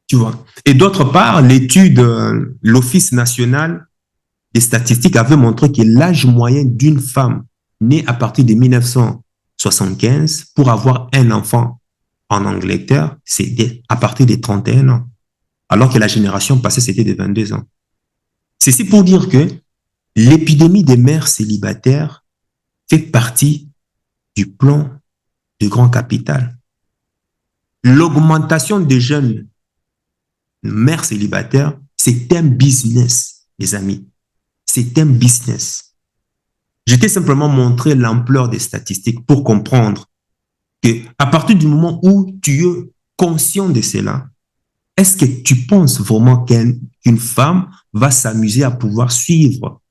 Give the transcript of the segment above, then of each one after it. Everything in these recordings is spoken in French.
tu vois. Et d'autre part, l'étude, l'Office national des statistiques avait montré que l'âge moyen d'une femme née à partir de 1975 pour avoir un enfant en Angleterre, c'est à partir de 31 ans, alors que la génération passée, c'était de 22 ans. Ceci pour dire que l'épidémie des mères célibataires fait partie du plan de grand capital. L'augmentation des jeunes mères célibataires, c'est un business, les amis. C'est un business. Je t'ai simplement montré l'ampleur des statistiques pour comprendre que à partir du moment où tu es conscient de cela, est-ce que tu penses vraiment qu'une femme va s'amuser à pouvoir suivre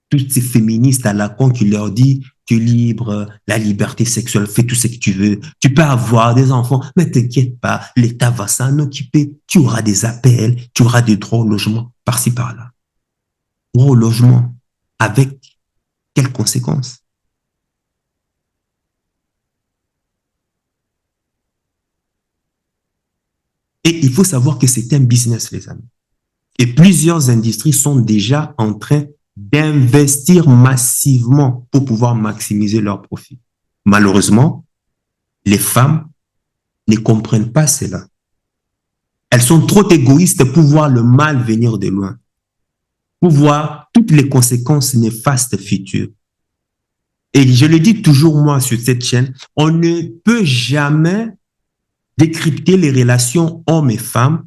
toutes ces féministes à la con qui leur dit tu es libre, la liberté sexuelle, fais tout ce que tu veux, tu peux avoir des enfants, mais t'inquiète pas, l'État va s'en occuper, tu auras des appels, tu auras des droits au logement, par-ci, par-là. Droits au logement, avec quelles conséquences? Et il faut savoir que c'est un business, les amis. Et plusieurs industries sont déjà en train d'investir massivement pour pouvoir maximiser leurs profits. Malheureusement, les femmes ne comprennent pas cela. Elles sont trop égoïstes pour voir le mal venir de loin, pour voir toutes les conséquences néfastes futures. Et je le dis toujours moi sur cette chaîne, on ne peut jamais décrypter les relations hommes et femmes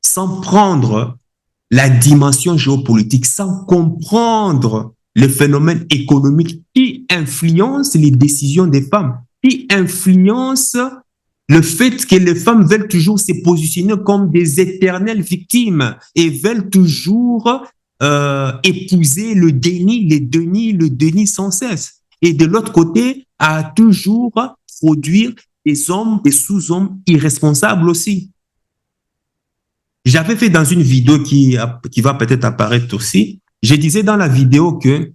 sans prendre la dimension géopolitique, sans comprendre le phénomène économique qui influence les décisions des femmes, qui influence le fait que les femmes veulent toujours se positionner comme des éternelles victimes et veulent toujours épouser le déni, le déni sans cesse. Et de l'autre côté, à toujours produire des hommes, des sous-hommes irresponsables aussi. J'avais fait dans une vidéo qui va peut-être apparaître aussi, je disais dans la vidéo que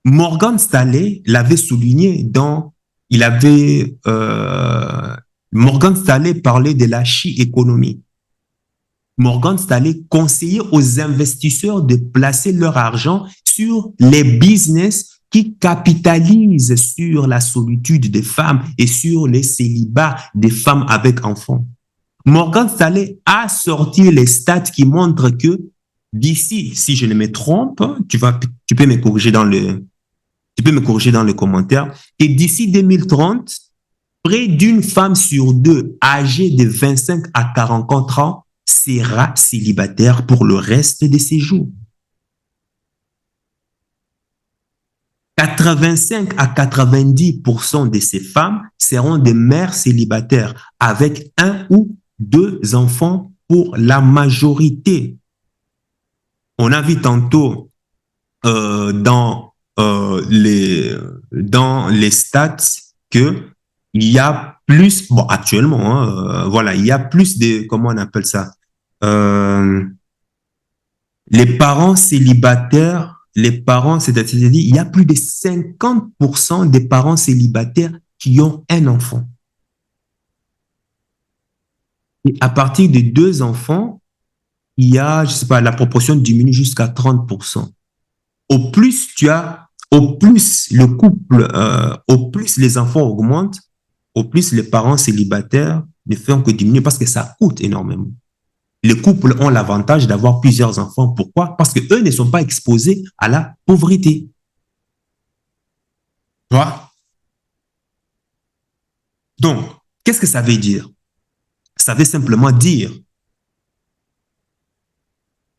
Morgan Stanley l'avait souligné Morgan Stanley parlait de la chi-économie. Morgan Stanley conseillait aux investisseurs de placer leur argent sur les business qui capitalisent sur la solitude des femmes et sur les célibats des femmes avec enfants. Morgan Stanley a sorti les stats qui montrent que d'ici, si je ne me trompe, tu peux me corriger dans le commentaire, et d'ici 2030, près d'une femme sur deux âgée de 25 à 44 ans sera célibataire pour le reste de ses jours. 85 à 90% de ces femmes seront des mères célibataires avec un ou deux enfants pour la majorité. On a vu tantôt dans les stats que il y a plus, bon actuellement, voilà, il y a plus de, comment on appelle ça, les parents célibataires, c'est-à-dire il y a plus de 50% des parents célibataires qui ont un enfant. Et à partir de deux enfants, il y a, je sais pas, la proportion diminue jusqu'à 30%. Au plus le couple, au plus les enfants augmentent, au plus les parents célibataires ne font que diminuer parce que ça coûte énormément. Les couples ont l'avantage d'avoir plusieurs enfants. Pourquoi? Parce qu'eux ne sont pas exposés à la pauvreté. Tu vois? Donc, qu'est-ce que ça veut dire? Ça veut simplement dire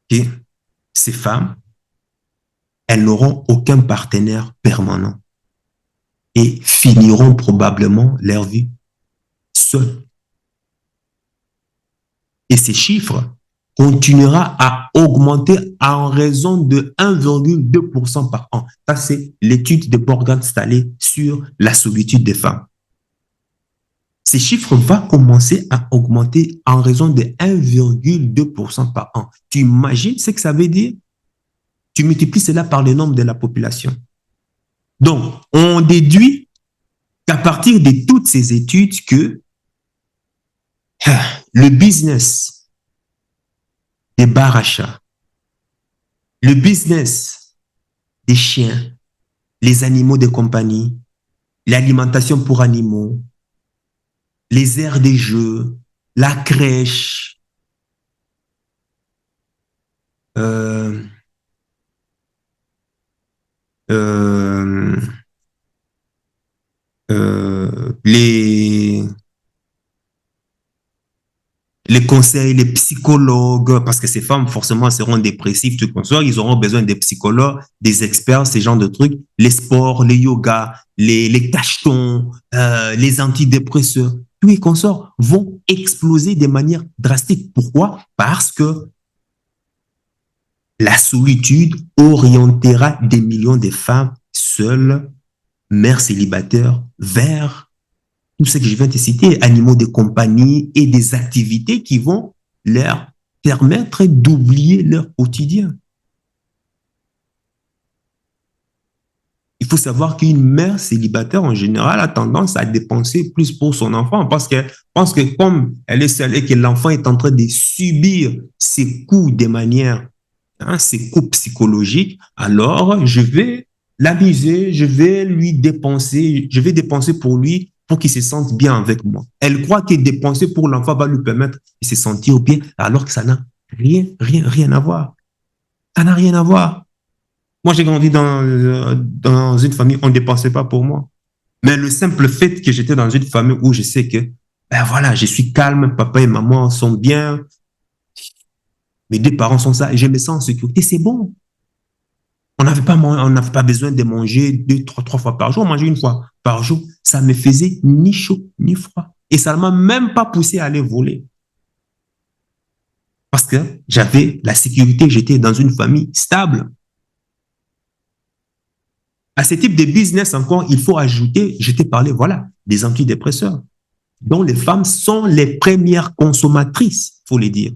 que ces femmes, elles n'auront aucun partenaire permanent et finiront probablement leur vie seules. Et ces chiffres continuera à augmenter en raison de 1,2% par an. Ça, c'est l'étude de Morgan Stanley sur la solitude des femmes. Ces chiffres vont commencer à augmenter en raison de 1,2% par an. Tu imagines ce que ça veut dire? Tu multiplies cela par le nombre de la population. Donc, on déduit qu'à partir de toutes ces études que Le business des bars à chats, le business des chiens, les animaux de compagnie, l'alimentation pour animaux, les aires des jeux, la crèche, euh, euh, euh, les, les conseils, les psychologues, parce que ces femmes, forcément, seront dépressives, tout consort, ils auront besoin des psychologues, des experts, ces genres de trucs, les sports, les yogas, les cachetons, les antidépresseurs, tous les consorts vont exploser de manière drastique. Pourquoi? Parce que la solitude orientera des millions de femmes seules, mères célibataires, vers tout ce que je viens de citer, animaux de compagnie et des activités qui vont leur permettre d'oublier leur quotidien. Il faut savoir qu'une mère célibataire, en général, a tendance à dépenser plus pour son enfant parce qu'elle pense que comme elle est seule et que l'enfant est en train de subir ses coups de manière, ses coups psychologiques, alors je vais l'amuser, je vais lui dépenser, je vais dépenser pour lui pour qu'il se sente bien avec moi. Elle croit que dépenser pour l'enfant va lui permettre de se sentir bien, alors que ça n'a rien à voir. Ça n'a rien à voir. Moi, j'ai grandi dans une famille, on ne dépensait pas pour moi. Mais le simple fait que j'étais dans une famille où je sais que, ben voilà, je suis calme, papa et maman sont bien, mes deux parents sont ça, et je me sens en sécurité, c'est bon. On n'avait pas besoin de manger trois fois par jour. On mangeait une fois par jour. Ça me faisait ni chaud, ni froid. Et ça ne m'a même pas poussé à aller voler. Parce que j'avais la sécurité, j'étais dans une famille stable. À ce type de business encore, il faut ajouter, je t'ai parlé, voilà, des antidépresseurs, dont les femmes sont les premières consommatrices, il faut le dire.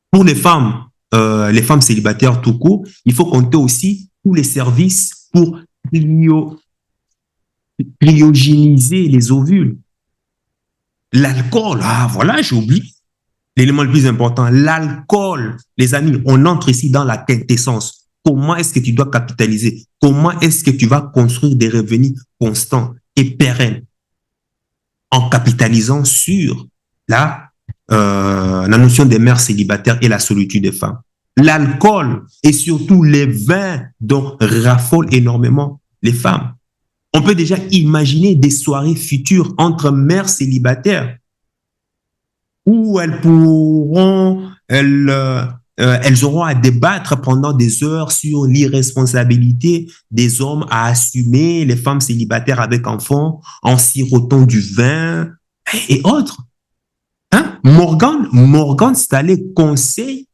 Pour les femmes célibataires tout court, il faut compter aussi tous les services pour cryogéniser les ovules. L'alcool, ah voilà, j'ai oublié. L'élément le plus important, l'alcool. Les amis, on entre ici dans la quintessence. Comment est-ce que tu dois capitaliser? Comment est-ce que tu vas construire des revenus constants et pérennes en capitalisant sur la notion des mères célibataires et la solitude des femmes? L'alcool et surtout les vins dont raffolent énormément les femmes. On peut déjà imaginer des soirées futures entre mères célibataires où elles auront à débattre pendant des heures sur l'irresponsabilité des hommes à assumer les femmes célibataires avec enfants en sirotant du vin et autres. Hein? Morgan Stanley conseille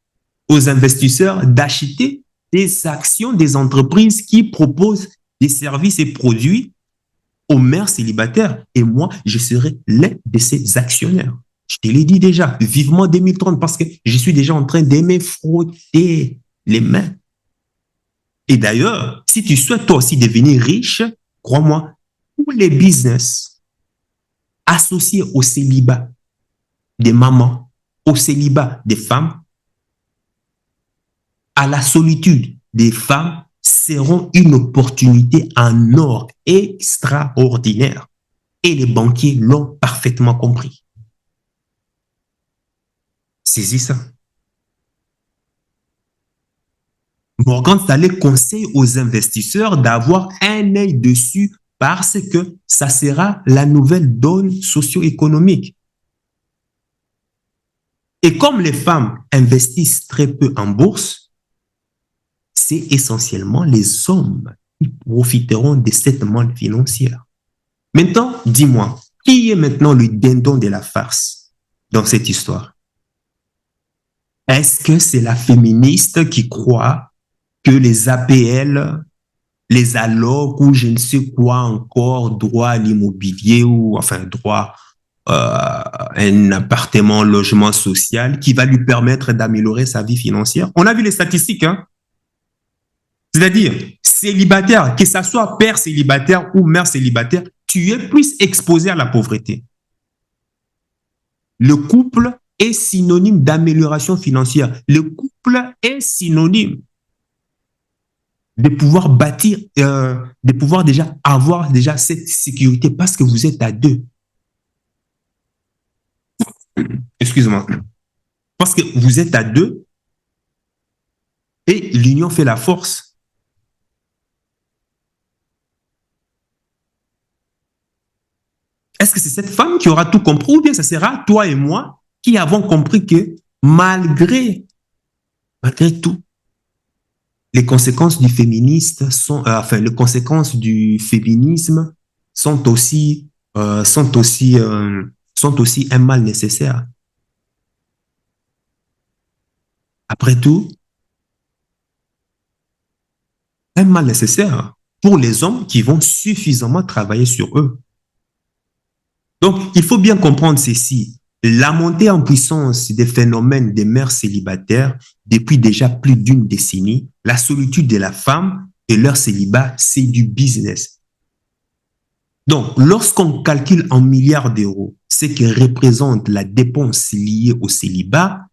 aux investisseurs d'acheter des actions des entreprises qui proposent des services et produits aux mères célibataires. Et moi, je serai l'un de ces actionnaires. Je te l'ai dit déjà, vivement 2030, parce que je suis déjà en train de me frotter les mains. Et d'ailleurs, si tu souhaites toi aussi devenir riche, crois-moi, tous les business associés au célibat des mamans, au célibat des femmes, à la solitude des femmes, seront une opportunité en or extraordinaire. Et les banquiers l'ont parfaitement compris. Saisis ça. Morgan Stanley conseille aux investisseurs d'avoir un œil dessus parce que ça sera la nouvelle donne socio-économique. Et comme les femmes investissent très peu en bourse, c'est essentiellement les hommes qui profiteront de cette manne financière. Maintenant, dis-moi, qui est maintenant le dindon de la farce dans cette histoire? Est-ce que c'est la féministe qui croit que les APL, les allocs ou je ne sais quoi encore, droit à l'immobilier ou enfin droit un appartement, logement social qui va lui permettre d'améliorer sa vie financière? On a vu les statistiques, hein? C'est-à-dire, célibataire, que ce soit père célibataire ou mère célibataire, tu es plus exposé à la pauvreté. Le couple est synonyme d'amélioration financière. Le couple est synonyme de pouvoir bâtir, de pouvoir déjà avoir déjà cette sécurité parce que vous êtes à deux. Excuse-moi. Parce que vous êtes à deux et l'union fait la force. Est-ce que c'est cette femme qui aura tout compris ou bien ça sera toi et moi qui avons compris que malgré tout, les conséquences du féministe sont, les conséquences du féminisme sont aussi, sont aussi un mal nécessaire. Après tout, un mal nécessaire pour les hommes qui vont suffisamment travailler sur eux. Donc, il faut bien comprendre ceci. La montée en puissance des phénomènes des mères célibataires depuis déjà plus d'une décennie, la solitude de la femme et leur célibat, c'est du business. Donc, lorsqu'on calcule en milliards d'euros ce que représente la dépense liée au célibat,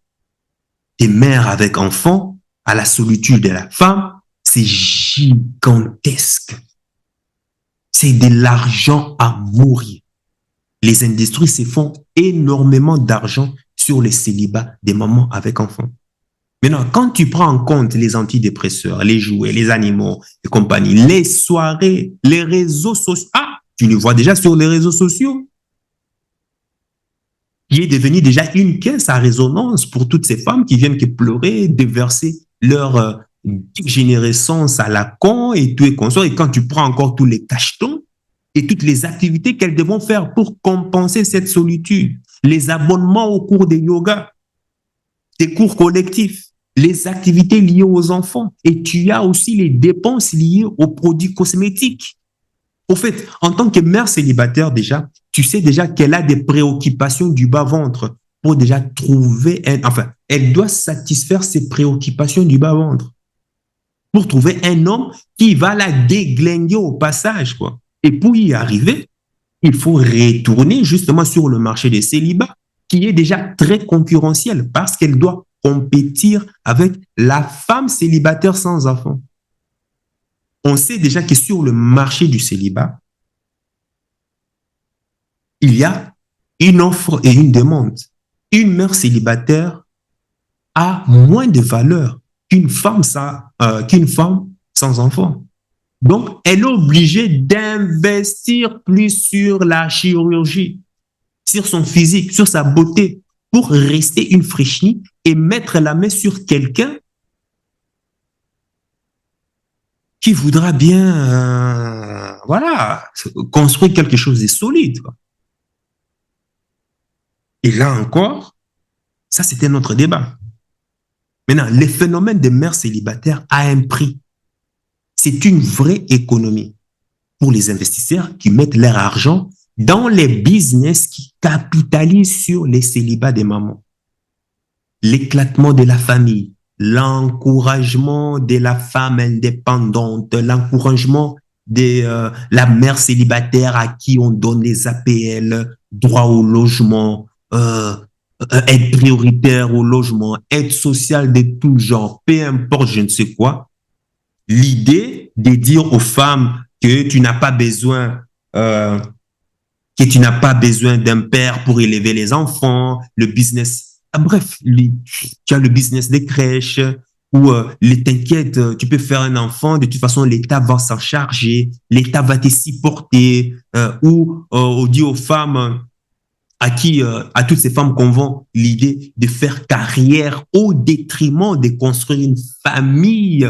des mères avec enfants, à la solitude de la femme, c'est gigantesque. C'est de l'argent à mourir. Les industries se font énormément d'argent sur les célibats des mamans avec enfants. Maintenant, quand tu prends en compte les antidépresseurs, les jouets, les animaux et compagnie, les soirées, les réseaux sociaux, tu les vois déjà sur les réseaux sociaux, qui est devenu déjà une caisse à résonance pour toutes ces femmes qui viennent que pleurer, déverser leur dégénérescence à la con et tout et consort. Et quand tu prends encore tous les cachetons et toutes les activités qu'elles devront faire pour compenser cette solitude, les abonnements aux cours de yoga, des cours collectifs, les activités liées aux enfants. Et tu as aussi les dépenses liées aux produits cosmétiques. Au fait, en tant que mère célibataire déjà, tu sais déjà qu'elle a des préoccupations du bas-ventre pour déjà trouver elle doit satisfaire ses préoccupations du bas-ventre pour trouver un homme qui va la déglinguer au passage, quoi. Et pour y arriver, il faut retourner justement sur le marché des célibats, qui est déjà très concurrentiel parce qu'elle doit compétir avec la femme célibataire sans enfant. On sait déjà que sur le marché du célibat, il y a une offre et une demande. Une mère célibataire a moins de valeur qu'une femme sans enfant. Donc, elle est obligée d'investir plus sur la chirurgie, sur son physique, sur sa beauté, pour rester une fraîchenie et mettre la main sur quelqu'un qui voudra bien, construire quelque chose de solide. Et là encore, ça c'était notre débat. Maintenant, le phénomène des mères célibataires a un prix. C'est une vraie économie pour les investisseurs qui mettent leur argent dans les business qui capitalisent sur les célibats des mamans. L'éclatement de la famille, l'encouragement de la femme indépendante, l'encouragement de la mère célibataire à qui on donne les APL, droit au logement, aide prioritaire au logement, aide sociale de tout genre, peu importe, je ne sais quoi. L'idée de dire aux femmes que tu n'as pas besoin d'un père pour élever les enfants, le business, tu as le business des crèches, où t'inquiète, tu peux faire un enfant, de toute façon, l'État va s'en charger, l'État va te supporter, ou on dit aux femmes à toutes ces femmes qu'on vend l'idée de faire carrière au détriment de construire une famille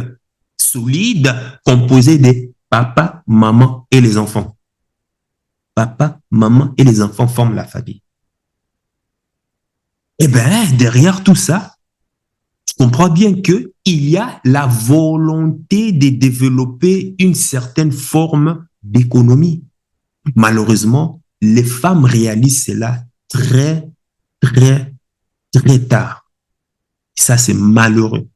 solide composée de papa, maman et les enfants. Papa, maman et les enfants forment la famille. Eh bien, derrière tout ça, tu comprends bien qu'il y a la volonté de développer une certaine forme d'économie. Malheureusement, les femmes réalisent cela très, très, très tard. Ça, c'est malheureux.